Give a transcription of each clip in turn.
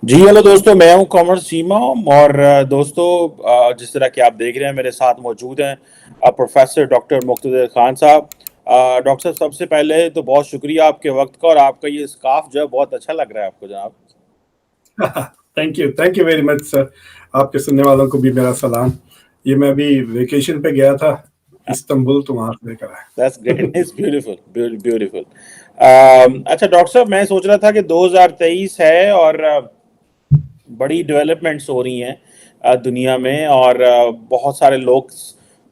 जी hello दोस्तों, मैं हूं कमर चीमा। और दोस्तों, जिस तरह कि आप देख रहे हैं मेरे साथ मौजूद हैं प्रोफेसर डॉक्टर मुक्तदर खान साहब। डॉक्टर साहब, सबसे पहले तो बहुत शुक्रिया आपके वक्त का, और आपका ये स्कार्फ जो है बहुत अच्छा लग रहा है आपको जनाब। Thank you very much sir. आपके सुनने वालों को भी मेरा सलाम। ये मैं अभी वेकेशन पे गया था इस्तांबुल, तो वहां से लेकर दैट्स ग्रेट, आया। It's beautiful, beautiful. अच्छा डॉक्टर साहब, मैं सोच रहा था कि 2023 है और बड़ी डेवलपमेंट्स हो रही हैं दुनिया में, और बहुत सारे लोग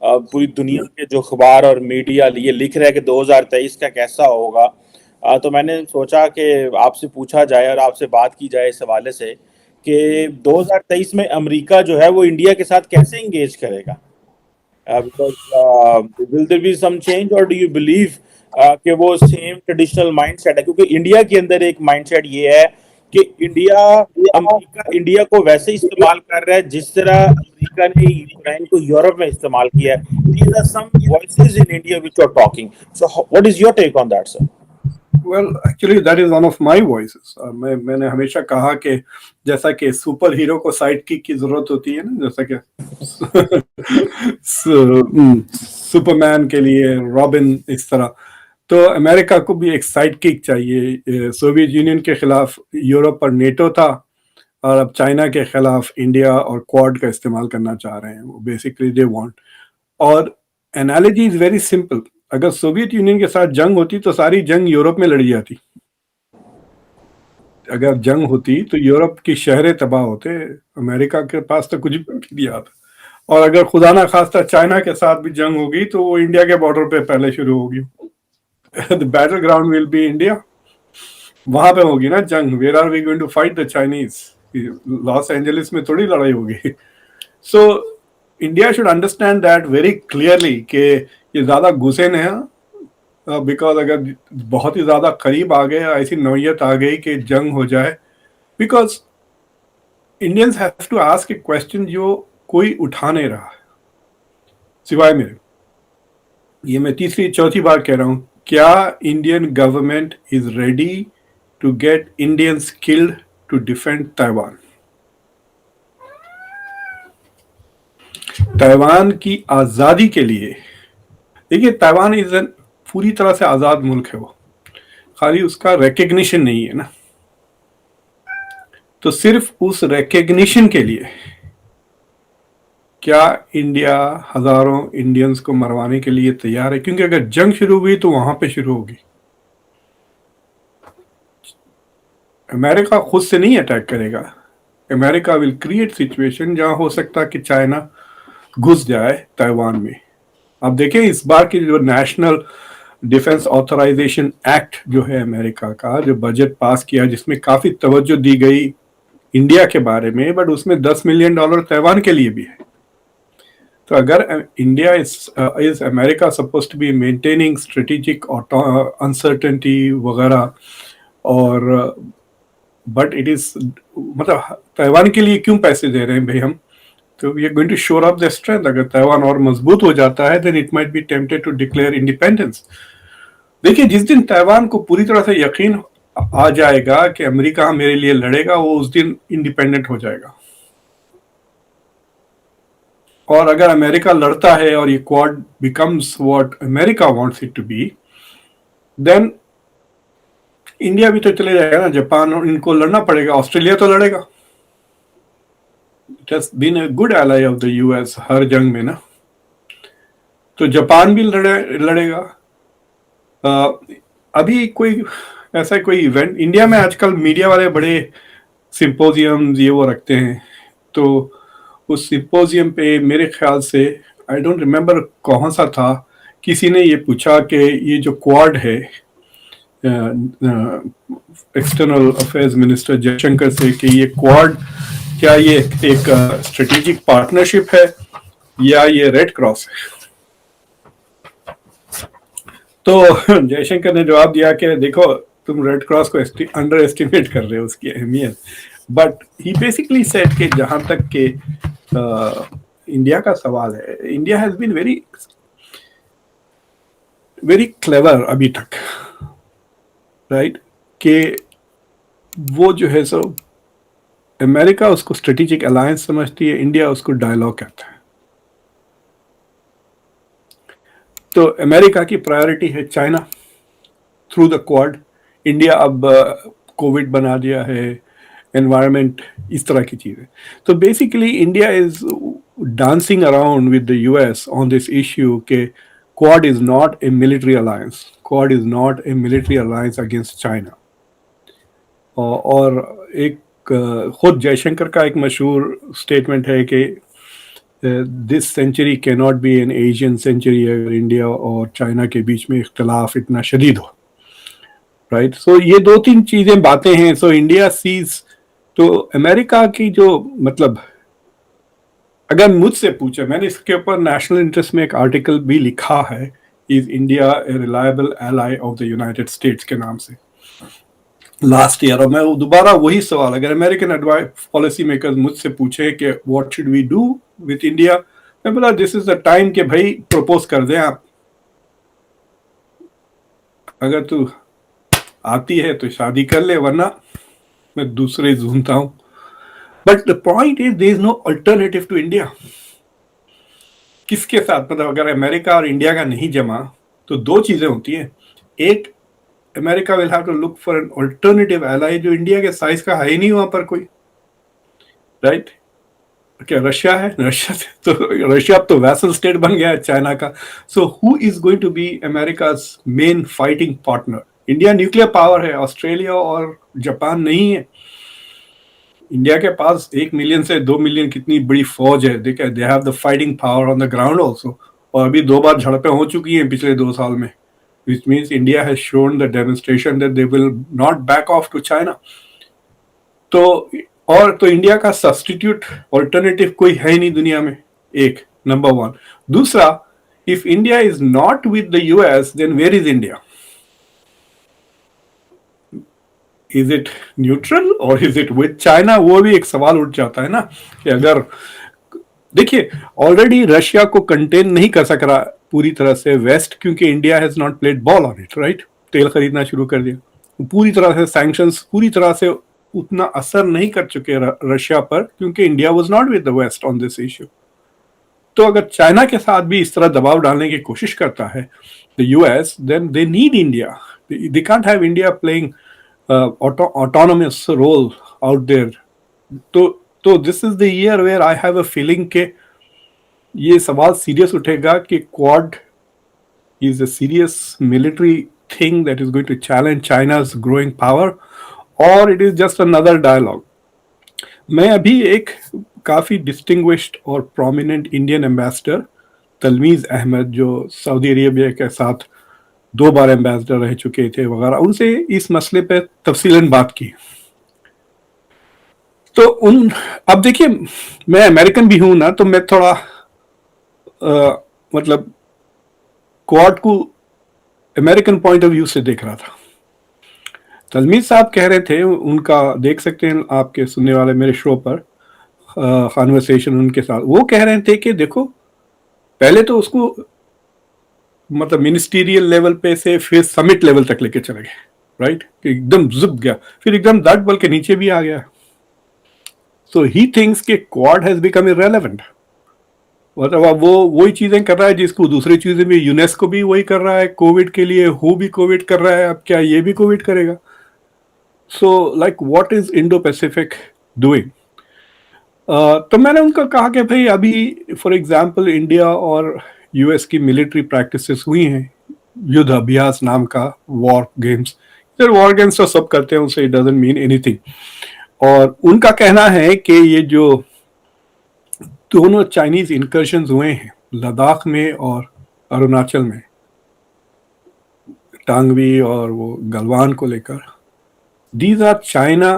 पूरी दुनिया के जो अखबार और मीडिया ये लिख रहे हैं कि 2023 का कैसा होगा। तो मैंने सोचा कि आपसे पूछा जाए और आपसे बात की जाए इस हवाले से कि 2023 में अमेरिका जो है वो इंडिया के साथ कैसे इंगेज करेगा। Because will there be some change, और डू यू बिलीव कि वो सेम ट्रेडिशनल माइंडसेट है, क्योंकि इंडिया के अंदर एक माइंडसेट ये है कि अमेरिका इंडिया को वैसे इस्तेमाल कर रहा है जिस तरह अमेरिका ने यूक्रेन को यूरोप में इस्तेमाल किया है। These are some voices in India which are talking. So what is your take on that, sir? Well, actually that is one of my voices. मैंने हमेशा कहा कि जैसा कि सुपर हीरो को साइड किक की जरूरत होती है ना, जैसा कि सुपरमैन के लिए रॉबिन, इस तरह तो अमेरिका को भी एक साइड किक चाहिए। सोवियत यूनियन के खिलाफ यूरोप और नेटो था, और अब चाइना के खिलाफ इंडिया और क्वाड का इस्तेमाल करना चाह रहे हैं। वो बेसिकली दे वांट। और एनालॉजी इज वेरी सिंपल। अगर सोवियत यूनियन के साथ जंग होती तो सारी जंग यूरोप में लड़ी जाती। अगर जंग होती तो यूरोप की शहरें तबाह होते। अमेरिका के पास तो कुछ भी नहीं दिया था। और अगर खुदा ना खास्ता चाइना के साथ भी जंग होगी तो वो इंडिया के बॉर्डर पे पहले शुरू होगी। The battleground will be India. वहां पे होगी ना जंग। Where are we going to fight the Chinese? Los Angeles में थोड़ी लड़ाई होगी। So India should understand that very clearly कि ये ज्यादा घुसे नहीं है। बिकॉज अगर बहुत ही ज्यादा करीब आ गए, ऐसी नौयत आ गई कि जंग हो जाए, because Indians have to ask a question जो कोई उठा नहीं रहा सिवाय मेरे। ये मैं तीसरी चौथी बार कह रहा हूं, क्या Indian government is ready to get Indians killed to defend Taiwan? Taiwan की आजादी के लिए। देखिए, ताइवान इज एन पूरी तरह से आजाद मुल्क है। वो खाली उसका रिकग्निशन नहीं है ना। तो सिर्फ उस रिकग्निशन के लिए क्या इंडिया हजारों इंडियंस को मरवाने के लिए तैयार है? क्योंकि अगर जंग शुरू हुई तो वहां पे शुरू होगी। अमेरिका खुद से नहीं अटैक करेगा। अमेरिका विल क्रिएट सिचुएशन जहां हो सकता है कि चाइना घुस जाए ताइवान में। अब देखें, इस बार की जो नेशनल डिफेंस ऑथराइजेशन एक्ट जो है अमेरिका का, जो बजट पास किया, जिसमें काफी तवज्जो दी गई इंडिया के बारे में, बट उसमें $10 मिलियन ताइवान के लिए भी है। तो अगर India is America suppose to be maintaining strategic uncertainty वगैरह, और बट इट इज, मतलब ताइवान के लिए क्यों पैसे दे रहे हैं भाई हम? तो we are going to shore up the strength. अगर ताइवान और मजबूत हो जाता है, then it might be tempted to declare independence. देखिए, जिस दिन ताइवान को पूरी तरह से यकीन आ जाएगा कि अमेरिका मेरे लिए लड़ेगा, वो उस दिन इंडिपेंडेंट हो जाएगा। और अगर अमेरिका लड़ता है और ये Quad becomes what America wants it to be, then India भी तो चले जाएगा ना। जापान और इनको लड़ना पड़ेगा, ऑस्ट्रेलिया तो लड़ेगा। It has been a good ally of the US हर जंग में ना। तो जापान भी लड़ेगा। अभी कोई ऐसा कोई इवेंट इंडिया में, आजकल मीडिया वाले बड़े सिंपोजियम ये वो रखते हैं। तो उस सिंपोजियम पे मेरे ख्याल से, आई डोंट रिमेम्बर कौन सा था, किसी ने ये पूछा कि ये जो क्वाड है, एक्सटर्नल अफेयर्स मिनिस्टर जयशंकर से, कि ये क्वाड क्या ये एक स्ट्रेटेजिक पार्टनरशिप है या ये रेड क्रॉस है? तो जयशंकर ने जवाब दिया कि देखो, तुम रेड क्रॉस को अंडर एस्टिमेट कर रहे हो उसकी अहमियत। बट ही बेसिकली सेड कि जहां तक के इंडिया का सवाल है, India has been very very clever अभी तक, राइट? कि वो जो है सो अमेरिका उसको स्ट्रेटेजिक अलायंस समझती है, इंडिया उसको डायलॉग कहता है। तो अमेरिका की प्रायोरिटी है China through the Quad. India अब कोविड बना दिया है, एनवायरमेंट, इस तरह की चीजें। तो basically India is dancing around with the US on this issue के Quad is not a military alliance, Quad is not a military alliance against China. और एक खुद जयशंकर का एक मशहूर स्टेटमेंट है कि this century can not be an Asian century अगर इंडिया और चाइना के बीच में इख्तलाफ इतना शदीद हो, राइट। सो ये दो तीन चीजें बातें हैं। सो इंडिया सीज, तो अमेरिका की जो मतलब, अगर मुझसे पूछे, मैंने इसके ऊपर नेशनल इंटरेस्ट में एक आर्टिकल भी लिखा है, is India a reliable ally of the United states के नाम से, लास्ट ईयर। और मैं दोबारा वही सवाल, अगर अमेरिकन एडवाइस पॉलिसी मेकर्स मुझसे पूछे कि what should we do with India, मैं बोला दिस इज द टाइम कि भाई प्रपोज कर दें आप, अगर तू आती है तो शादी कर ले, वरना मैं दूसरे ढूंढता हूं। But the point is there is no alternative to India. किसके साथ, मतलब अगर अमेरिका और इंडिया का नहीं जमा तो दो चीजें होती हैं। एक, America will have to look for an alternative ally जो इंडिया के साइज का है ही नहीं वहां पर कोई, राइट। क्या रशिया है? रशिया से तो, रशिया अब तो वैसल स्टेट बन गया है चाइना का। So who is going to be America's main fighting partner? India nuclear power है, ऑस्ट्रेलिया और जापान नहीं है। इंडिया के पास 1 मिलियन से 2 मिलियन कितनी बड़ी फौज है, देखा, they have the fighting power on the ground also. और अभी 2 बार झड़पें हो चुकी हैं पिछले 2 साल में, which means India has shown the demonstration that they will not back off to China. तो और तो इंडिया का सब्स्टिट्यूट ऑल्टरनेटिव कोई है ही नहीं दुनिया में, एक नंबर वन। दूसरा, if India is not with the US then where is India? Is it neutral और इज इट विद चाइना? वो भी एक सवाल उठ जाता है ना, कि अगर देखिए ऑलरेडी रशिया को कंटेन नहीं कर सक रहा पूरी तरह से वेस्ट, क्योंकि India has not played ball on it, right. तेल खरीदना शुरू कर दिया, पूरी तरह से सैंक्शंस पूरी तरह से उतना असर नहीं कर चुके रशिया पर, क्योंकि India was not with the West on this issue. तो अगर चाइना के साथ भी इस तरह दबाव डालने की कोशिश करता है the US, then they need India. They can't have India playing autonomous role out there। तो this is the year where I have a feeling के ये सवाल सीरियस उठेगा कि Quad is a serious military thing that is going to challenge China's growing power, और it is just another dialogue. मैं अभी एक काफी डिस्टिंग्विश्ड और prominent Indian ambassador Talmiz Ahmad, जो सऊदी अरेबिया के साथ 2 बार एम्बेसडर रह चुके थे वगैरह, उनसे इस मसले पे तफसीलन बात की। तो उन, अब देखिए मैं अमेरिकन भी हूं ना, तो मैं थोड़ा मतलब क्वाड को अमेरिकन पॉइंट ऑफ व्यू से देख रहा था। तलमीज साहब कह रहे थे, उनका देख सकते हैं आपके सुनने वाले मेरे शो पर, कॉन्वर्सेशन उनके साथ, वो कह रहे थे कि देखो पहले तो उसको मतलब मिनिस्टीरियल लेवल पे से फिर समिट लेवल तक लेके चले गए, राइट, कि एकदम जुब गया, फिर एकदम दट बल के नीचे भी आ गया। सो ही थिंक्स कि क्वाड हैज बिकम इररेलेवेंट। मतलब अब वो वही चीजें कर रहा है जिसको दूसरी चीजें भी, यूनेस्को भी वही कर रहा है कोविड के लिए, हु भी कोविड कर रहा है, अब क्या ये भी कोविड करेगा? So like what is Indo Pacific doing? तो मैंने उनका कहा कि भाई अभी फॉर एग्जांपल इंडिया और यूएस की मिलिट्री प्रैक्टिसेस हुई हैं, युद्ध अभ्यास नाम का, वॉर गेम्स। फिर वॉर गेम्स तो सब करते हैं, उनसे इट डजंट मीन एनीथिंग। और उनका कहना है कि ये जो दोनों चाइनीज इनकर्शंस हुए हैं लद्दाख में और अरुणाचल में, टांगवी और वो गलवान को लेकर, these are China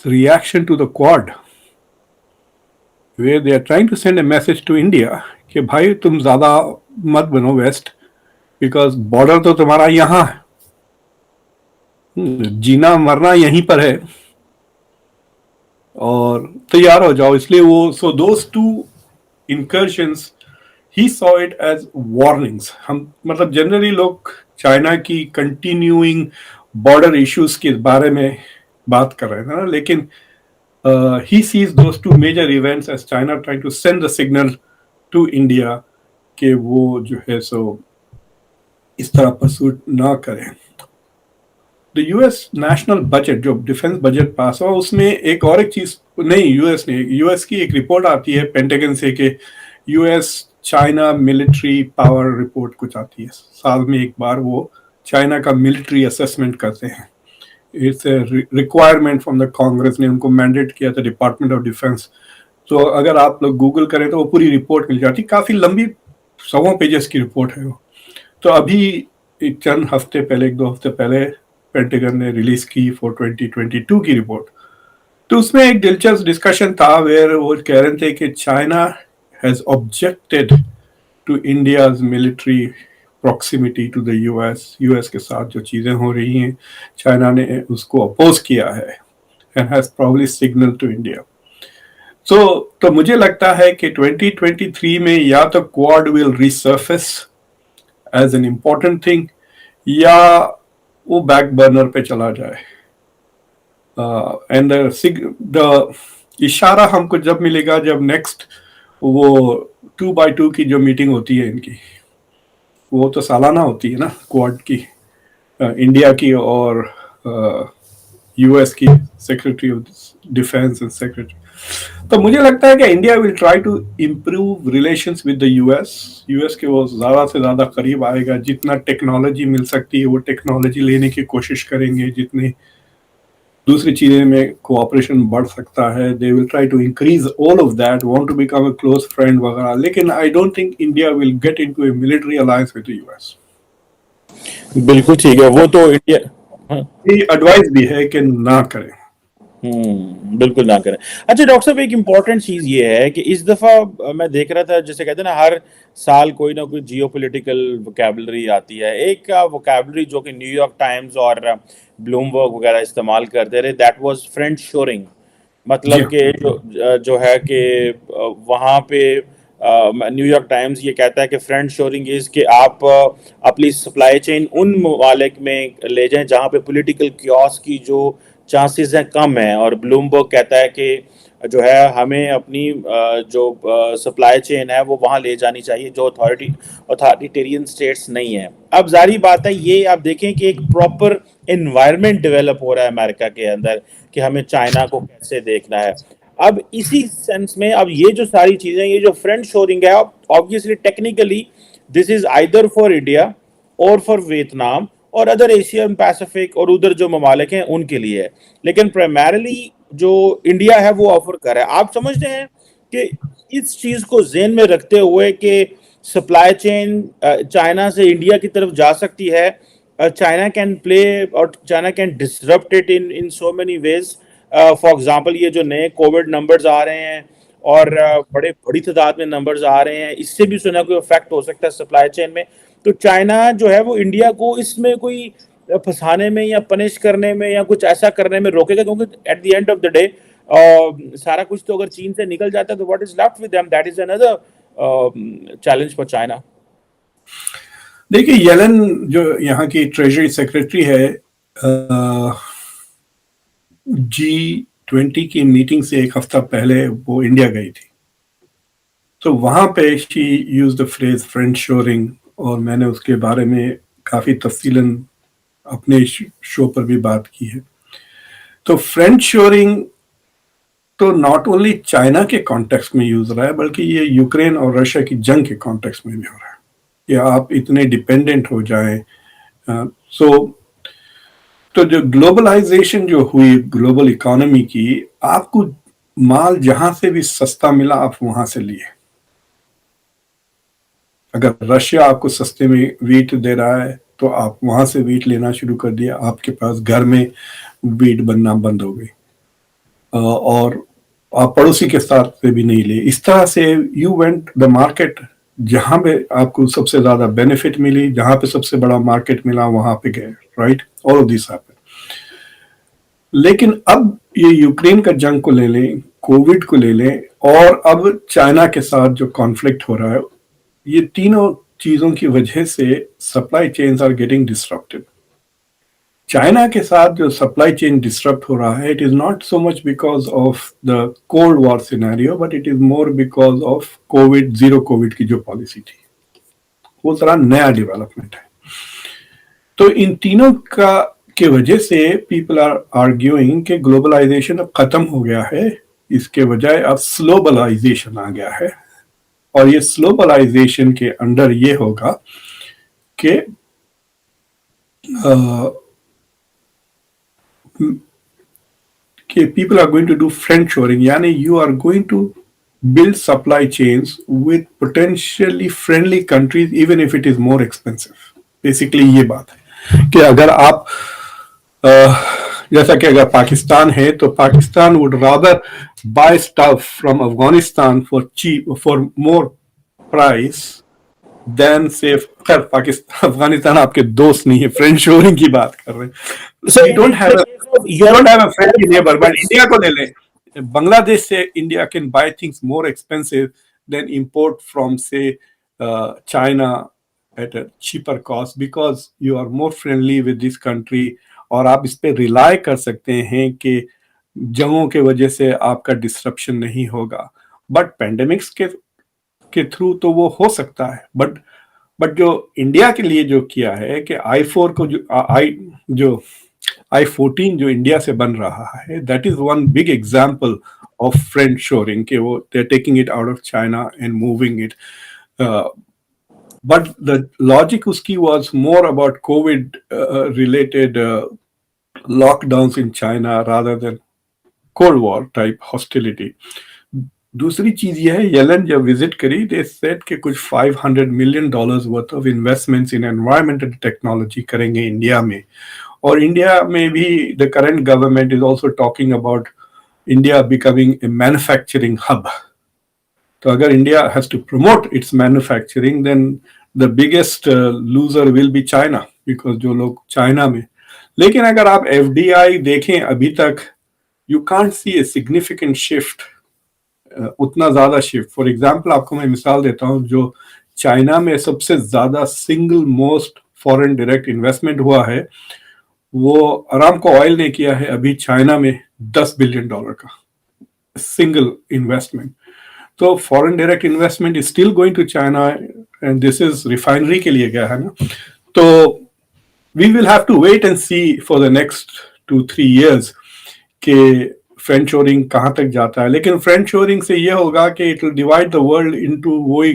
reaction to the Quad, where they are trying to send a message to India कि भाई तुम ज्यादा मत बनो वेस्ट, बिकॉज बॉर्डर तो तुम्हारा यहाँ है, जीना मरना यहीं पर है, और तैयार हो जाओ। इसलिए वो, so those two incursions he saw it as warnings। हम मतलब जनरली लोग चाइना की कंटिन्यूइंग बॉर्डर इश्यूज के बारे में बात कर रहे थे ना, लेकिन he sees those two major events as China trying to send the signal to India कि वो जो है सो इस तरह परसूट ना करें. द यूएस नेशनल बजट जो डिफेंस बजट पास हुआ उसमें एक चीज नहीं, यूएस की एक रिपोर्ट आती है पेंटागन से कि US China military power report कुछ आती है साल में एक बार. वो चाइना का मिलिट्री असेसमेंट करते हैं. It's requirement from the Congress ने उनको मैंडेट किया था डिपार्टमेंट ऑफ डिफेंस. तो अगर आप लोग गूगल करें तो वो पूरी रिपोर्ट मिल जाती. काफी लंबी 100 पेजेस की रिपोर्ट है वो. तो अभी एक चंद हफ्ते पहले, 1-2 हफ्ते पहले पेंटागन ने रिलीज की फॉर 2022 की रिपोर्ट. तो उसमें एक दिलचस्प डिस्कशन था वेयर वो कह रहे थे कि China has objected to India's military proximity to the US के साथ जो चीजें हो रही हैं चाइना ने उसको अपोज किया है and has probably signal to India. तो मुझे लगता है कि 2023 में या तो Quad will resurface as an important thing या वो बैक बर्नर पे चला जाए. एंड द इशारा हमको जब मिलेगा जब नेक्स्ट वो 2x2 की जो मीटिंग होती है इनकी, वो तो सालाना होती है ना क्वाड की, इंडिया की और यूएस की secretary of defence and secretary. तो मुझे लगता है कि India will try to improve relations with the US के वो ज़्यादा से ज़्यादा करीब आएगा. जितना टेक्नोलॉजी मिल सकती है वो टेक्नोलॉजी लेने की कोशिश करेंगे. जितने दूसरी चीज़ें में कोऑपरेशन बढ़ सकता है they will try to increase all of that, want to become a close friend वगैरह. लेकिन I don't think India will get into a military alliance with the US. बिल्कुल ठीक है, वो तो इंडिया. हाँ. ये एडवाइस भी है कि ना करें. बिल्कुल ना करें. अच्छा डॉक्टर साहब, एक इम्पॉर्टेंट चीज ये है कि इस दफा मैं देख रहा था, जैसे कहते हैं ना हर साल कोई ना कोई जियोपॉलिटिकल वोकैबुलरी आती है. एक वोकैबुलरी जो कि न्यूयॉर्क टाइम्स और ब्लूमबर्ग वगैरह इस्तेमाल करते रहे, दैट वाज फ्रेंड शोरिंग. जी मतलब हाँ. कि जो है कि वहाँ पे न्यूयॉर्क टाइम्स ये कहता है कि फ्रेंड शोरिंग इज कि आप अपनी सप्लाई चेन उन ममालिक में ले जाएं जहाँ पे पॉलिटिकल क्योस की जो चांसेस हैं कम है. और ब्लूमबर्ग कहता है कि जो है हमें अपनी जो सप्लाई चेन है वो वहाँ ले जानी चाहिए जो अथॉरिटेरियन स्टेट्स नहीं है. अब जारी बात है, ये आप देखें कि एक प्रॉपर एनवायरनमेंट डेवलप हो रहा है अमेरिका के अंदर कि हमें चाइना को कैसे देखना है. अब इसी सेंस में अब ये जो सारी चीजें, ये जो फ्रेंड शोरिंग है, obviously technically this is either for India और फॉर वियतनाम और अदर एशियन पैसिफिक और उधर जो ममालिक हैं उनके लिए है. लेकिन प्राइमरली जो इंडिया है वो ऑफर कर रहा है. आप समझते हैं कि इस चीज को जेन में रखते हुए कि सप्लाई चेन चाइना से इंडिया की तरफ जा सकती है, चाइना कैन प्ले और China can disrupt it in so many ways. For example ये जो नए कोविड नंबर्स आ रहे हैं और बड़े बड़ी तादाद में नंबर्स आ रहे हैं, इससे भी सुना कोई इफेक्ट हो सकता है सप्लाई चेन में. तो चाइना जो है वो इंडिया को इसमें कोई फंसाने में या पनिश करने में या कुछ ऐसा करने में रोकेगा, क्योंकि at the end of the day सारा कुछ तो अगर चीन से निकल जाता है तो what is left with them, that is another challenge for China. देखिए येलन जो यहाँ की ट्रेजरी सेक्रेटरी है, G20 की मीटिंग से एक हफ्ता पहले वो इंडिया गई थी. तो वहां पे she use the phrase friend shoring और मैंने उसके बारे में काफी तफसीलन अपने शो पर भी बात की है. तो फ्रेंड शोरिंग तो नॉट ओनली चाइना के कॉन्टेक्स्ट में यूज रहा है बल्कि ये यूक्रेन और रशिया की जंग के कॉन्टेक्स्ट में भी हो रहा है कि आप इतने डिपेंडेंट हो जाएं. तो जो ग्लोबलाइजेशन जो हुई ग्लोबल इकोनॉमी की, आपको माल जहां से भी सस्ता मिला आप वहां से लिए. अगर रशिया आपको सस्ते में वीट दे रहा है तो आप वहां से वीट लेना शुरू कर दिया. आपके पास घर में वीट बनना बंद हो गई और आप पड़ोसी के साथ से भी नहीं ले. इस तरह से यू वेंट द मार्केट जहां पे आपको सबसे ज्यादा बेनिफिट मिली, जहां पे सबसे बड़ा मार्केट मिला वहां पे गए. Right, all of this happened. लेकिन अब ये यूक्रेन का जंग को ले लें, कोविड को ले लें और अब चाइना के साथ जो कॉन्फ्लिक्ट हो रहा है, ये तीनों चीजों की वजह से supply chains are getting disrupted. China के साथ जो सप्लाई चेन डिस्टर्ब हो रहा है, it is not so much because of the cold war scenario, but it is more because of COVID, zero COVID की जो पॉलिसी थी, वो जरा नया डेवलपमेंट है। तो इन तीनों का के वजह से पीपल आर आर्ग्यूइंग कि ग्लोबलाइजेशन अब खत्म हो गया है, इसके बजाय अब स्लोबलाइजेशन आ गया है। और ये स्लोबलाइजेशन के अंडर ये होगा कि people are going to do friend shoring, यानी you are going to build supply chains with potentially friendly countries even if it is more expensive. Basically ये बात है कि अगर आप जैसा कि अगर पाकिस्तान है तो Pakistan would rather buy stuff from Afghanistan for more price than से, खैर पाकिस्तान अफगानिस्तान आपके दोस्त नहीं है, फ्रेंड शोरिंग की बात कर रहे हैं। So we don't in have the case of a friendly neighbor, but India को ले लें, बांग्लादेश से India can buy things more expensive than import from से China at a cheaper cost because you are more friendly with this country, और आप इस पे rely कर सकते हैं कि जंगों के वजह से आपका डिस्ट्रप्शन नहीं होगा। बट पेंडेमिक्स के थ्रू तो वो हो सकता है, बट जो इंडिया के लिए जो किया है कि i4 को जो i14 जो इंडिया से बन रहा है, that is one big example of friend shoring कि वो they are taking it out of China and moving it. but the logic uski was more about COVID related lockdowns in China rather than Cold War type hostility. दूसरी चीज ये है, Yellen जब visit करी, they said कि कुछ $500 million worth of investments in environmental technology करेंगे India में। और इंडिया में भी the current government is also talking about India becoming a manufacturing hub. तो अगर India has to promote its manufacturing, then the biggest loser will be China, because जो लोग China में, लेकिन अगर आप एफडीआई देखें अभी तक, you can't see a significant shift, उतना ज्यादा शिफ्ट। फॉर एग्जाम्पल आपको मैं मिसाल देता हूं, जो चाइना में सबसे ज्यादा single most foreign direct investment हुआ है, वो अरामको ऑयल ने किया है अभी चाइना में $10 बिलियन का सिंगल इन्वेस्टमेंट। तो foreign direct investment is still going to China, and this is refinery के लिए गया है ना। तो we will have to wait and see for the next 2-3 years कि फ्रेंड शोरिंग कहाँ तक जाता है। लेकिन फ्रेंड शोरिंग से ये होगा कि it will divide the world into वही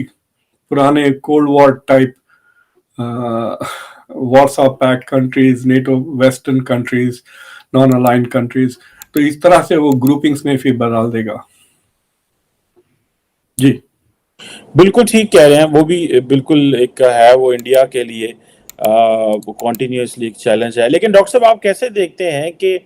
पुराने cold war type Warsaw pact countries, NATO western countries, non aligned countries. तो इस तरह से वो ग्रुपिंग्स में फिर बदल देगा। जी बिल्कुल ठीक कह रहे हैं, वो भी बिल्कुल एक है, वो इंडिया के लिए वो कॉन्टिन्यूसली एक चैलेंज है। लेकिन डॉक्टर साहब, आप कैसे देखते हैं कि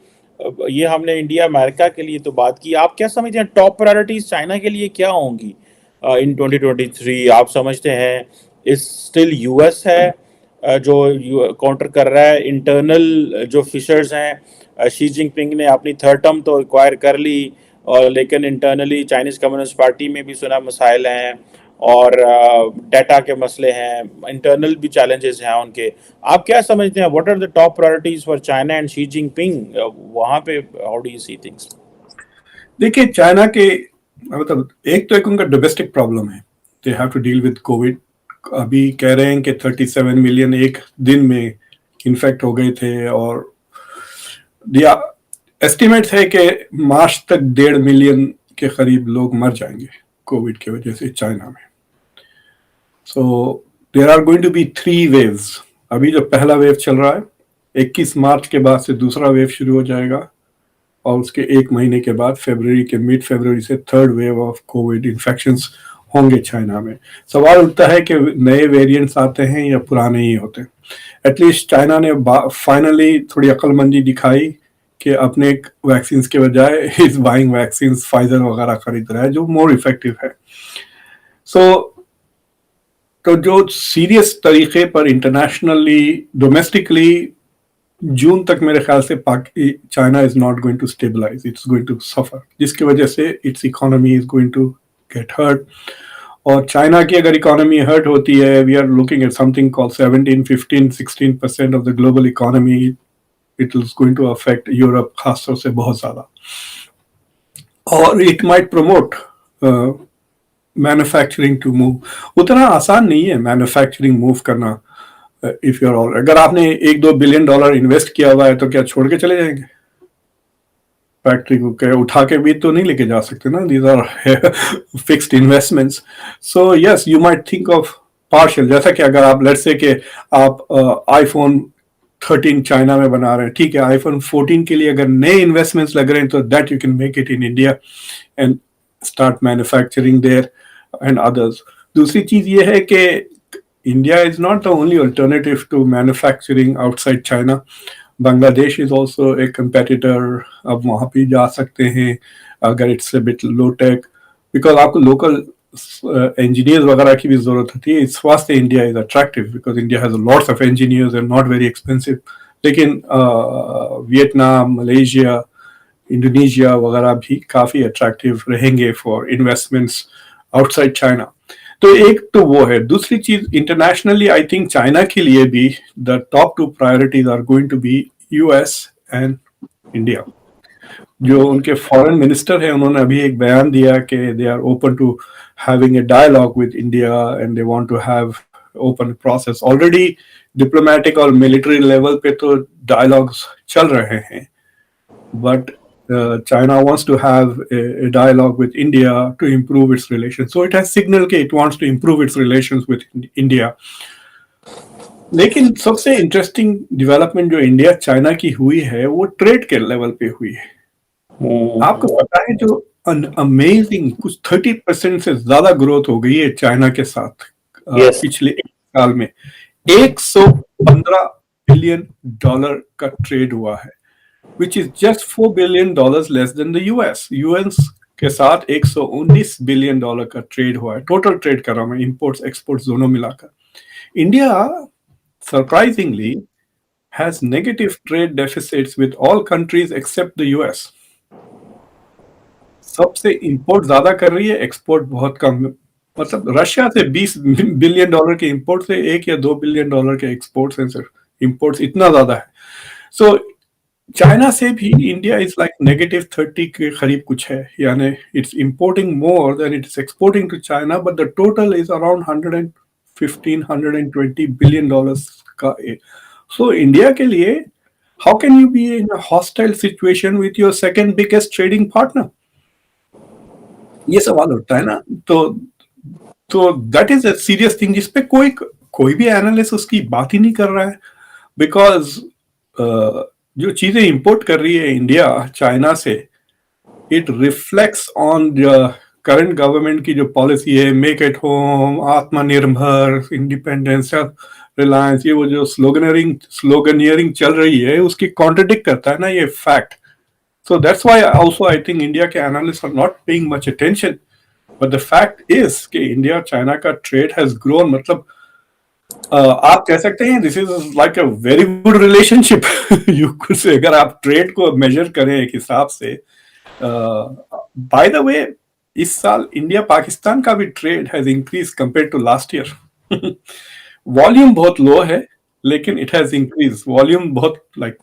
ये हमने इंडिया अमेरिका के लिए तो बात की, आप क्या समझते हैं टॉप प्रायोरिटीज चाइना के लिए क्या होंगी इन 2023? आप समझते हैं इस स्टिल यूएस है जो काउंटर कर रहा है, इंटरनल जो फिशर्स हैं, शी जिनपिंग ने अपनी थर्ड टर्म तो एक्वायर कर ली, और लेकिन इंटरनली चाइनीज कम्युनिस्ट पार्टी में भी सुना मसाइल हैं, और डाटा के मसले हैं, इंटरनल भी चैलेंजेस हैं उनके। आप क्या समझते हैं, what are the top priorities for China and Xi Jinping वहाँ पे? How do you see things? देखिए, चाइना के मतलब एक तो एक उनका डोमेस्टिक प्रॉब्लम है, they have to deal with COVID. अभी कह रहे हैं कि 37 मिलियन एक दिन में इन्फेक्ट हो गए थे, और दिया एस्टिमेट्स है कि मार्च तक 1.5 मिलियन के करीब लोग मर जाएंगे कोविड की वजह से चाइना में। So there are going to be 3 waves. अभी जो पहला वेव चल रहा है, 21 मार्च के बाद से दूसरा वेव शुरू हो जाएगा, और उसके 1 महीने के बाद फरवरी के मिड फरवरी से third wave of Covid infections होंगे चाइना में। सवाल उठता है कि नए वेरिएंट्स आते हैं या पुराने ही होते हैं। एटलीस्ट चाइना ने फाइनली थोड़ी अक्लमंदी दिखाई कि अपने वैक्सीन के बजाय इस बाइंग वैक्सीन फाइजर वगैरह खरीद रहा है, जो मोर इफेक्टिव है। तो जो सीरियस तरीके पर इंटरनेशनली डोमेस्टिकली जून तक मेरे ख्याल से China is not going to stabilise, it's going to suffer, जिसकी वजह से its economy is going to get hurt. और चाइना की अगर इकोनॉमी हर्ट होती है, we are looking at something called 17, 15, 16% of the global economy it is going to affect Europe खासतौर से बहुत ज्यादा, और it might promote manufacturing to move. उतना आसान नहीं है मैन्युफैक्चरिंग मूव करना। इफ यू आर ऑल, अगर आपने $1-2 बिलियन इन्वेस्ट किया हुआ है तो क्या छोड़ के चले जाएंगे फैक्ट्री को? क्या उठा के भी तो नहीं लेके जा सकते ना, these are fixed investments. So yes, you might think of partial, जैसा कि अगर आप लेट्स से कि आप आईफोन 13 चाइना में बना रहे हैं, ठीक है, आईफोन 14 के लिए अगर नए इन्वेस्टमेंट्स लग रहे हैं तो that you can make it in India and start manufacturing there and others. दूसरी चीज ये है कि India is not the only alternative to manufacturing outside China. Bangladesh is also a competitor, अब वहां भी जा सकते हैं अगर it's a bit low tech, because आपको लोकल engineers वगैरह की भी जरूरत होती है। इस वास्ते India is attractive because India has lots of engineers and not very expensive. लेकिन वियतनाम, मलेशिया, इंडोनेशिया वगैरह भी काफी अट्रैक्टिव रहेंगे फॉर इन्वेस्टमेंट्स आउटसाइड चाइना। तो एक तो वो है। दूसरी चीज, इंटरनेशनली आई थिंक चाइना के लिए भी the top 2 priorities are going to be US and India. जो उनके फॉरेन मिनिस्टर हैं उन्होंने अभी एक बयान दिया कि they are open to having a dialogue with India and they want to have open process. Already diplomatic और मिलिट्री लेवल पे तो डायलॉग्स चल रहे हैं, but China wants to have a dialogue with India to improve its relations. So it has signaled that it wants to improve its relations with India. लेकिन सबसे interesting development जो India China की हुई है वो ट्रेड के level पे हुई है। आपको पता है जो अमेजिंग कुछ 30% से ज्यादा ग्रोथ हो गई है चाइना के साथ पिछले 1 साल में। $115 बिलियन का ट्रेड हुआ है, which is just $4 billion less than the US. US के साथ $119 बिलियन का ट्रेड हुआ है, टोटल ट्रेड कर रहा हूं मैं, इंपोर्ट्स एक्सपोर्ट्स दोनों मिलाकर। India surprisingly has negative trade deficits with all countries except the US. सबसे इंपोर्ट ज्यादा कर रही है, एक्सपोर्ट बहुत कम। मतलब रशिया से $20 बिलियन के इंपोर्ट से $1 या $2 बिलियन के एक्सपोर्ट्स हैं, सिर्फ इंपोर्ट्स इतना ज्यादा है। सो चाइना से भी इंडिया इज लाइक -30 के करीब कुछ है, यानी it's importing more than it's exporting to China, but the total is around $120 billion का। सो इंडिया के लिए how can you be in a hostile situation with your second biggest trading partner? ये सवाल उठता है ना। तो that is a serious thing जिसपे कोई भी एनालिस्ट उसकी बात ही नहीं कर रहा है, बिकॉज जो चीजें इंपोर्ट कर रही है इंडिया चाइना से, it reflects on current government की जो पॉलिसी है, मेक एट होम, आत्मनिर्भर, इंडिपेंडेंस, सेल्फ रिलायंस। ये वो जो स्लोगनियरिंग चल रही है उसकी कॉन्ट्रडिक्ट करता है ना ये fact. So that's why also I think India के analysts are not paying much attention. But the fact is कि India China का trade has grown। मतलब आप कह सकते हैं this is like a very good relationship. You could say, अगर आप trade को measure करें एक हिसाब से। By the way, इस साल इंडिया पाकिस्तान का भी trade has increased compared to last year. Volume बहुत low है, लेकिन it has increased. Volume बहुत like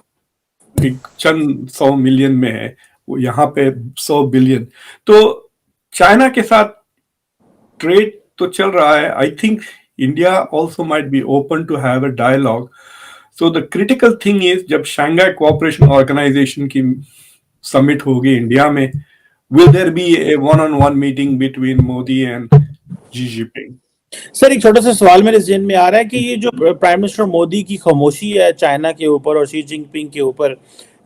एक चंद 100 मिलियन में है, वो यहाँ पे 100 बिलियन। तो चाइना के साथ ट्रेड तो चल रहा है। I think India also might be open to have a dialogue. So the critical thing is, जब शंघाई कोऑपरेशन ऑर्गेनाइजेशन की समिट होगी इंडिया में, will there be a one on one meeting between Modi and Xi Jinping? Sir एक छोटा सा सवाल मेरे ज़हन में आ रहा है कि ये जो प्राइम मिनिस्टर मोदी की खामोशी है चाइना के ऊपर और शी जिनपिंग के ऊपर,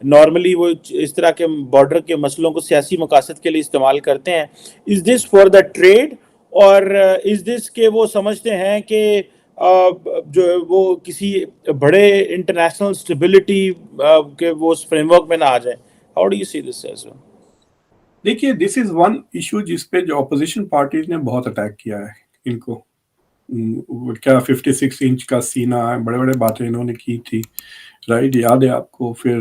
नॉर्मली वो इस तरह के बॉर्डर के मसलों को सियासी मकासद के लिए इस्तेमाल करते हैं। Is this for the trade, और इज दिस के वो समझते हैं कि जो वो किसी बड़े इंटरनेशनल स्टेबिलिटी के वो फ्रेमवर्क में ना आ जाए? How do you see this as well? देखिए, दिस इज वन इशू जिसपे जो ऑपोजिशन पार्टीज ने बहुत अटैक किया है इनको। क्या 56 इंच का सीना है, बड़े बड़े बातें इन्होंने की थी, राइट? याद है आपको? फिर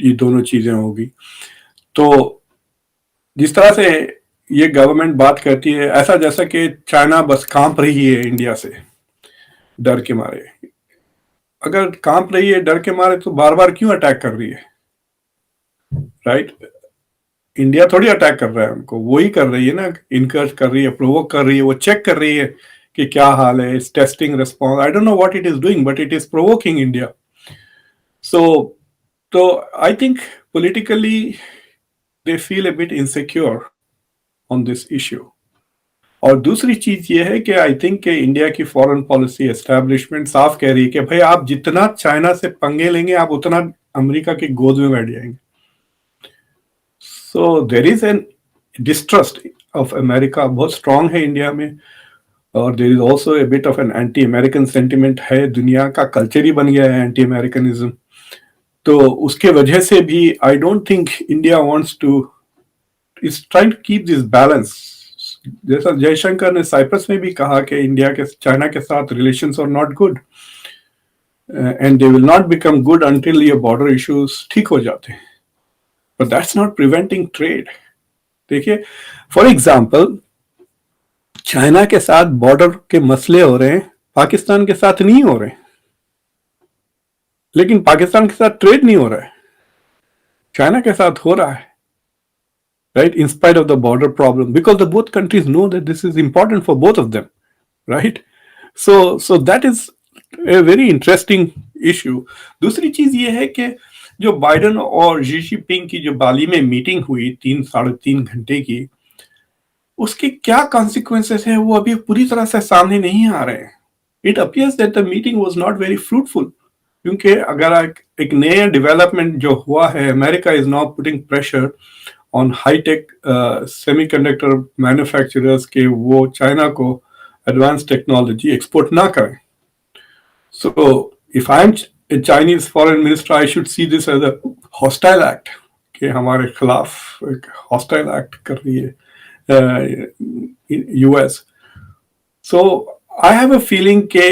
ये दोनों चीजें होगी। तो जिस तरह से ये गवर्नमेंट बात करती है, ऐसा जैसा कि चाइना बस कांप रही है इंडिया से डर के मारे। अगर कांप रही है डर के मारे तो बार बार क्यों अटैक कर रही है? राइट? इंडिया थोड़ी अटैक कर रहा है हमको, वो ही कर रही है ना, इनकरेज कर रही है, प्रोवोक कर रही है, वो चेक कर रही है कि क्या हाल है, इस testing response, I don't know what it is doing but it is provoking India. So तो I think politically they feel a bit insecure on this issue. और दूसरी चीज ये है कि आई थिंक कि इंडिया की फॉरेन पॉलिसी एस्टैब्लिशमेंट साफ कह रही है कि भाई आप जितना चाइना से पंगे लेंगे आप उतना अमेरिका की गोद में बैठ जाएंगे. So there is an distrust of America बहुत स्ट्रांग है इंडिया में, और there is also a bit of an anti American sentiment है, दुनिया का कल्चर ही बन गया है एंटी अमेरिकनिज्म. तो उसके वजह से भी I don't think India wants to is trying to keep this balance. जैसा जयशंकर ने साइप्रस में भी कहा कि इंडिया के चाइना के साथ relations are not good and they will not become good until ये बॉर्डर इश्यूज ठीक हो जाते हैं. But that's not preventing trade. देखिए फॉर एग्जाम्पल चाइना के साथ बॉर्डर के मसले हो रहे हैं, पाकिस्तान के साथ नहीं हो रहे, लेकिन पाकिस्तान के साथ ट्रेड नहीं हो रहा है, चाइना के साथ हो रहा है. Right, in spite of the border problem, because the both countries know that this is important for both of them, right? So that is a very interesting issue. दूसरी चीज ये है कि जो बाइडन और शी जिनपिंग की जो बाली में मीटिंग हुई 3-3.5 घंटे की, उसके क्या कॉन्सिक्वेंसेस है वो अभी पूरी तरह से सामने नहीं आ रहे हैं. It appears that the meeting was not very fruitful, क्योंकि अगर एक नया डेवलपमेंट जो हुआ है, America is now putting pressure on high tech semiconductor manufacturers के वो चाइना को एडवांस टेक्नोलॉजी एक्सपोर्ट ना करें. So if I am a Chinese foreign minister I should see this as a hostile act, कि हमारे खिलाफ एक हॉस्टाइल एक्ट कर रही है US. So I have a feeling के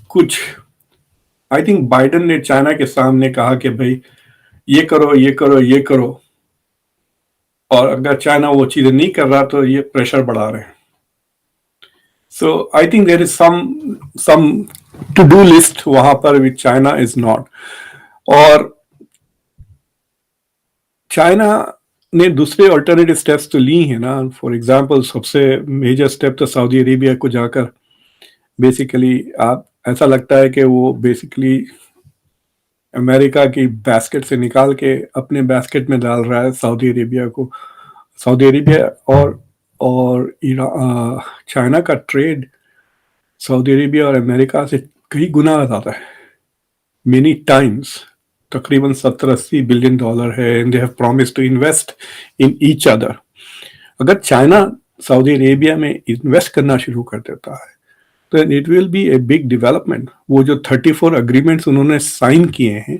कुछ आई थिंक बाइडन ने चाइना के सामने कहा कि भाई ये करो ये करो ये करो, और अगर चाइना वो चीजें नहीं कर रहा तो ये प्रेशर बढ़ा रहे हैं. So I think there is some to do list वहां पर विच चाइना इज नॉट. और चाइना ने दूसरे अल्टरनेटिव स्टेप्स तो ली हैं ना. फॉर एग्जांपल सबसे मेजर स्टेप तो सऊदी अरेबिया को जाकर बेसिकली आप ऐसा लगता है कि वो बेसिकली अमेरिका की बास्केट से निकाल के अपने बास्केट में डाल रहा है सऊदी अरेबिया को. सऊदी अरेबिया और चाइना का ट्रेड सऊदी अरेबिया और अमेरिका से कई गुना ज़्यादा है, मेनी टाइम्स. तकरीबन $70-80 बिलियन है, and they have promised to invest in each other. अगर चाइना सऊदी अरेबिया में इन्वेस्ट करना शुरू कर देता है तो it will be a big development. वो जो 34 अग्रीमेंट्स उन्होंने साइन किए हैं,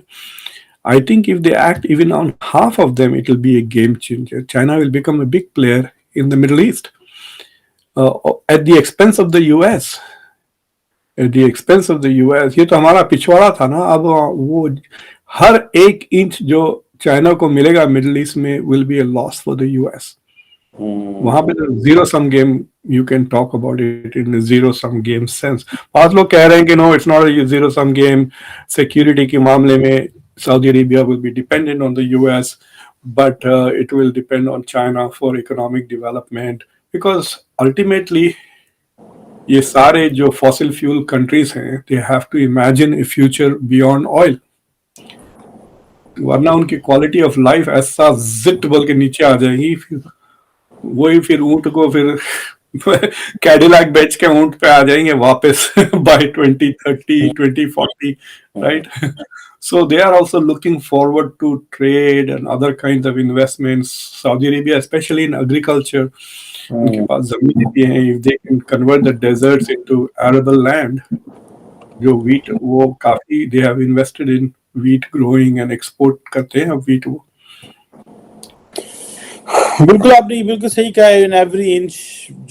I think if they act even on half of them, it will be a game changer. China will become a big player in the Middle East at the expense of the US. At the expense of the US. ये तो हमारा पिछवाड़ा था ना. अब वो हर एक inch जो चाइना को मिलेगा मिडिल ईस्ट में will be a loss for the US. वहां पे zero sum game you can talk about it in zero sum game sense. बहुत लोग कह रहे हैं कि no it's not a zero sum game. Security के मामले में Saudi Arabia will be dependent on the US, but it will depend on China for economic development, because ultimately ये सारे जो fossil fuel countries हैं, they have to imagine a future beyond oil. वरना उनकी quality of life ऐसा जिट बोल के नीचे आ जाएगी. वही फिर ऊंट को फिर कैडिलैक बेच के ऊंट पे आ जाएंगे वापस by 2030 2040, right? So they are also looking forward to trade and other kinds of investments. Saudi Arabia, especially in agriculture, उनके पास जमीन भी है. If they can convert the deserts into arable land, जो wheat वो काफी they have invested in wheat growing and export करते हैं अब wheat वो. बिल्कुल आपने बिल्कुल सही कहा है. इन एवरी इंच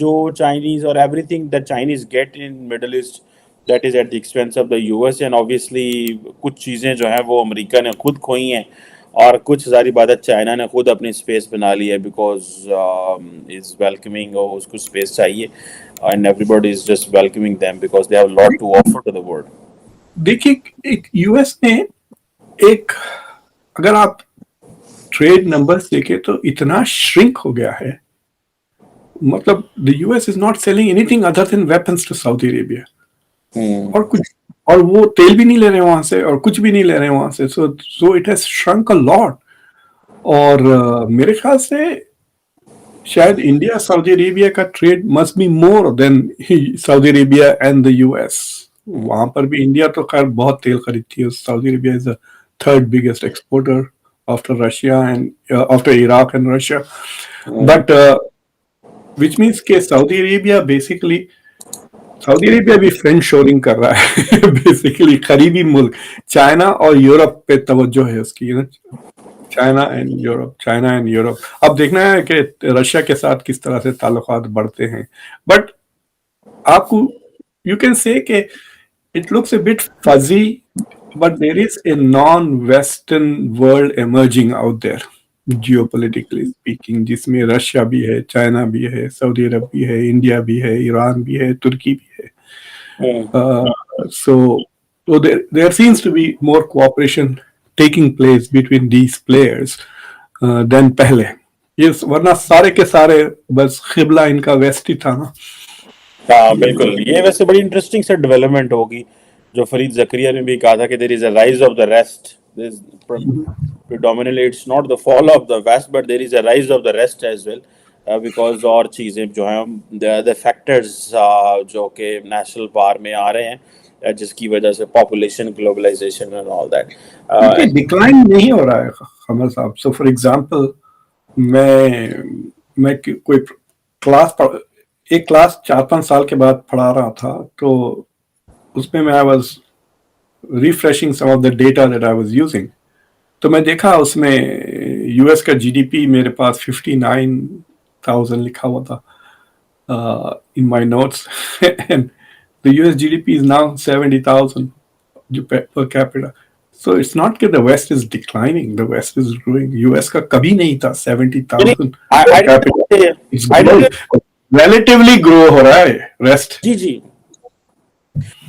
जो चाइनीज और everything that Chinese get in middle east that is at the expense of the US. And obviously कुछ चीज़ें जो हैं वो अमेरिका ने खुद खोई हैं, और कुछ सारी बातें चाइना ने खुद अपनी स्पेस बना ली है, बिकॉज इज वेलकमिंग, और उसको स्पेस चाहिए, and everybody is just welcoming them because they have lot to offer to the world. देखिए एक यूएस ने एक, अगर आप ट्रेड नंबर्स देखें तो इतना श्रिंक हो गया है, मतलब the US is not selling anything other than weapons to Saudi Arabia, hmm. और कुछ, और वो तेल भी नहीं ले रहे वहां से और कुछ भी नहीं ले रहे वहां से, so it has shrunk a lot. और मेरे ख्याल से शायद इंडिया सऊदी अरेबिया का trade must be more than Saudi Arabia and the US. वहां पर भी इंडिया तो खैर बहुत तेल खरीदती है, Saudi Arabia is the third biggest exporter after Russia and after Iraq and Russia, hmm. But which means के Saudi Arabia basically, Saudi Arabia भी फ्रेंड शोरिंग कर रहा है बेसिकली करीबी मुल्क, चाइना और यूरोप पे तवज्जो है उसकी, you know, China and Europe, China and Europe. अब देखना है कि रशिया के साथ किस तरह से ताल्लुकात बढ़ते हैं, बट आपको, यू कैन से कि it looks a bit fuzzy, but there is a non-Western world emerging out there, geopolitically speaking, जिसमें रशिया भी है, चाइना भी है, सऊदी अरब भी है, इंडिया भी है, ईरान भी है, तुर्की भी है। हम्म। So, there seems to be more cooperation taking place between these players than पहले। ये वरना सारे के सारे बस खिबला इनका वेस्ट ही था ना। हाँ ये बिल्कुल, ये वैसे बड़ी इंटरेस्टिंग से डेवलपमेंट होगी, जो फरीद जकरिया ने भी कहा था कि there is a rise of the rest, predominantly it's not the fall of the west but there is a rise of the rest as well, because और चीज़ें जो हैं the factors जो कि नेशनल पावर में आ रहे हैं, जिसकी वजह से population globalisation and all that. देखिए डिक्लाइन नहीं हो रहा है खमर साहब। सो फॉर एग्जांपल, मैं कोई क्लास एक क्लास 4-5 साल के बाद पढ़ा रहा था, तो उसमें मैं I was refreshing some of the data that I was using, तो मैं देखा उसमें यूएस का जीडीपी मेरे पास 59,000 लिखा हुआ था in my notes and the US GDP is now 70,000 per capita. So it's not that the West is declining, the West is growing. US का कभी नहीं था 70,000 per capita. It's I growing. Relatively grow हो रहा है West. जी जी,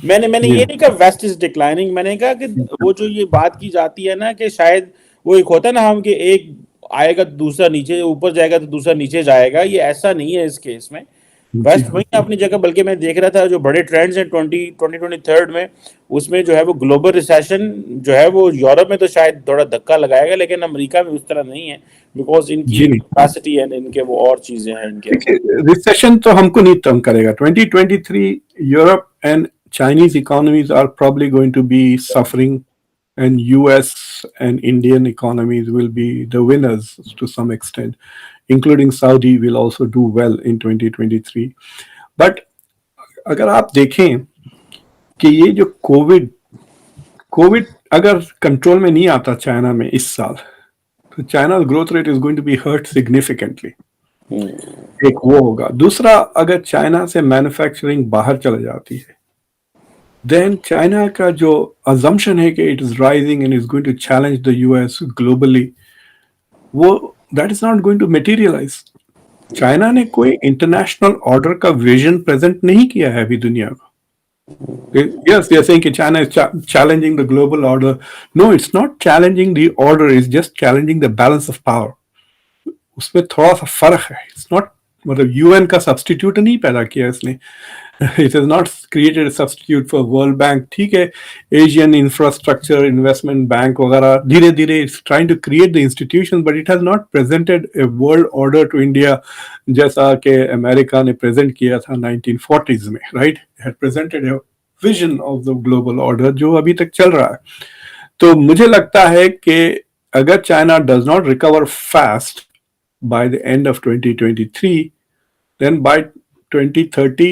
मैंने ये Yeah. नहीं कहा वेस्ट इज डिक्लाइनिंग, मैंने कहा कि वो जो ये बात की जाती है ना कि शायद वो एक होता है ना हम कि एक आएगा तो दूसरा नीचे, ऊपर जाएगा तो दूसरा नीचे जाएगा, ये ऐसा नहीं है इस केस में। जी वेस्ट हाँ। वही है अपनी जगह, बल्कि मैं देख रहा था जो बड़े ट्रेंड्स हैं 2023 में, उसमें जो है वो ग्लोबल रिसेशन जो है वो यूरोप में तो शायद थोड़ा धक्का लगाएगा, लेकिन अमेरिका में उस तरह नहीं है, बिकॉज इनकी जी नहीं, कैपेसिटी है, इनके वो और चीजें हैं इनके अंदर। देखिए रिसेशन तो हमको नहीं तंग करेगा। 2023 Europe and Chinese economies are probably going to be suffering, and US and Indian economies will be the winners to some extent, including Saudi will also do well in 2023. But अगर आप देखें कि ये जो कोविड कोविड अगर control में नहीं आता चाइना में इस साल, तो China growth rate is going to be hurt significantly. एक वो होगा। दूसरा, अगर चाइना से मैन्युफैक्चरिंग बाहर चले जाती है, देन चाइना का जो अजम्पशन है कि it is rising and is going to challenge the US globally, वो that is not going to materialise. China ने कोई इंटरनेशनल ऑर्डर का विजन प्रेजेंट नहीं किया है अभी दुनिया को। Yes, they are saying that China is challenging the global order. No, it's not challenging the order, it's just challenging the balance of power. उसमें थोड़ा सा फर्क है। इट्स नॉट, मतलब यूएन का सब्सटीट्यूट नहीं पैदा किया इसने। It is not created substitute for World Bank. ठीक है, एशियन इंफ्रास्ट्रक्चर इन्वेस्टमेंट बैंक वगैरह धीरे धीरे it's trying to create the institution, but it has not presented a world order to India जैसा कि अमेरिका ने प्रेजेंट किया था 1940s में, right? Had presented a vision of the global order जो अभी तक चल रहा है। तो मुझे लगता है कि अगर China does not recover fast by the end of 2023, then by 2030,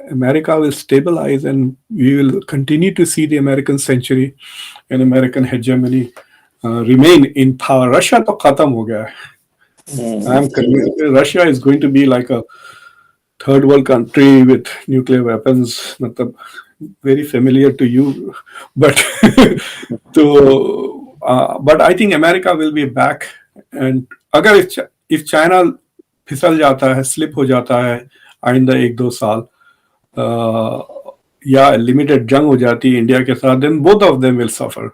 America will stabilize and we will continue to see the American century and American hegemony remain in power. Russia to khatam ho gaya hai. I am convinced Russia is going to be like a third world country with nuclear weapons. Matlab, very familiar to you, but but I think America will be back. And अगर if China फिसल जाता है, slip हो जाता है आइंदा 1-2 साल, या लिमिटेड जंग हो जाती है इंडिया के साथ, then both of them will suffer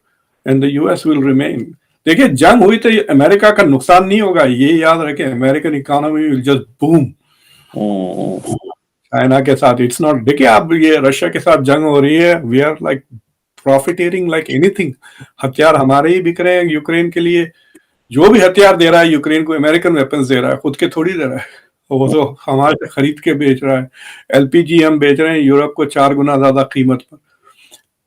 and the US will remain. देखिए जंग हुई तो अमेरिका का नुकसान नहीं होगा, ये याद रखें, American economy will just boom. China के साथ इट्स नॉट, देखिए आप ये रशिया के साथ जंग हो रही है, we are like profiteering like anything. हथियार हमारे ही बिक रहे हैं यूक्रेन के लिए, जो भी हथियार दे रहा है यूक्रेन को अमेरिकन वेपन्स दे रहा है, खुद के थोड़ी दे रहा है, वो तो हमारे से खरीद के बेच रहा है। एलपीजी हम बेच रहे हैं यूरोप को 4 गुना ज्यादा कीमत पर।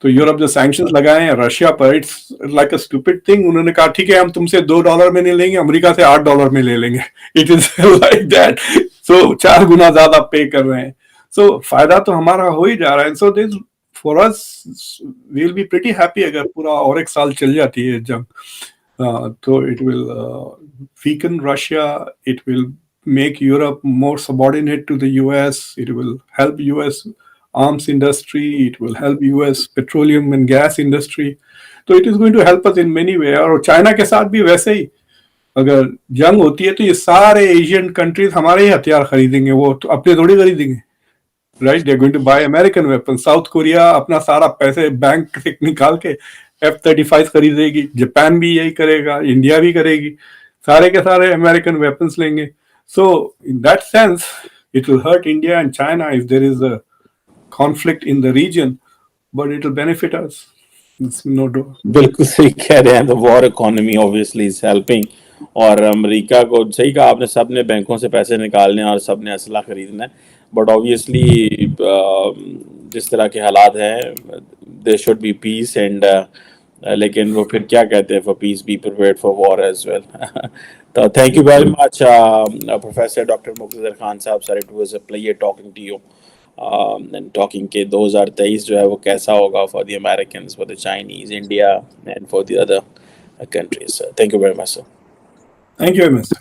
तो यूरोप जो सैंक्शंस लगाए हैं रशिया पर, it's like a stupid thing. उन्होंने कहा ठीक है हम तुमसे $2 में नहीं लेंगे, अमेरिका से $8 में ले लेंगे। It is like that. So 4 गुना ज्यादा पे कर रहे हैं। सो फायदा तो हमारा हो ही जा रहा है। So this for us we will be pretty happy अगर पूरा और एक साल चल जाती है जंग। So it will weaken Russia. It will make Europe more subordinate to the US. It will help US arms industry. It will help US petroleum and gas industry. So it is going to help us in many ways. और China के साथ भी वैसे ही, अगर जंग होती है तो ये सारे एशियन कंट्रीज हमारे ही हथियार खरीदेंगे, वो तो अपने थोड़ी खरीदेंगे, right? They are going to buy American weapon. South Korea अपना सारा पैसे बैंक से निकाल के F-35 खरीदेगी, जापान भी यही करेगा, इंडिया भी करेगी, सारे के सारे अमेरिकन वेपन्स लेंगे। So in that sense it will hurt India and China if there is a conflict in the region, but it will benefit us, no doubt. बिल्कुल सही कह रहे हैं, the war economy obviously is helping. और America को सही कहा आपने, सबने बैंकों से पैसे निकालने और सबने असला खरीदना है, बट ऑब्वियसली जिस तरह के हालात हैं they should be peace and लेकिन वो फिर क्या कहते हैं, for peace be prepared for war as well. तो thank you very much professor doctor Muqtedar Khan साहब sir, it was a pleasure talking to you and talking के 2023 जो है वो कैसा होगा for the Americans, for the Chinese, India and for the other countries. Thank you very much, sir. Thank you very much.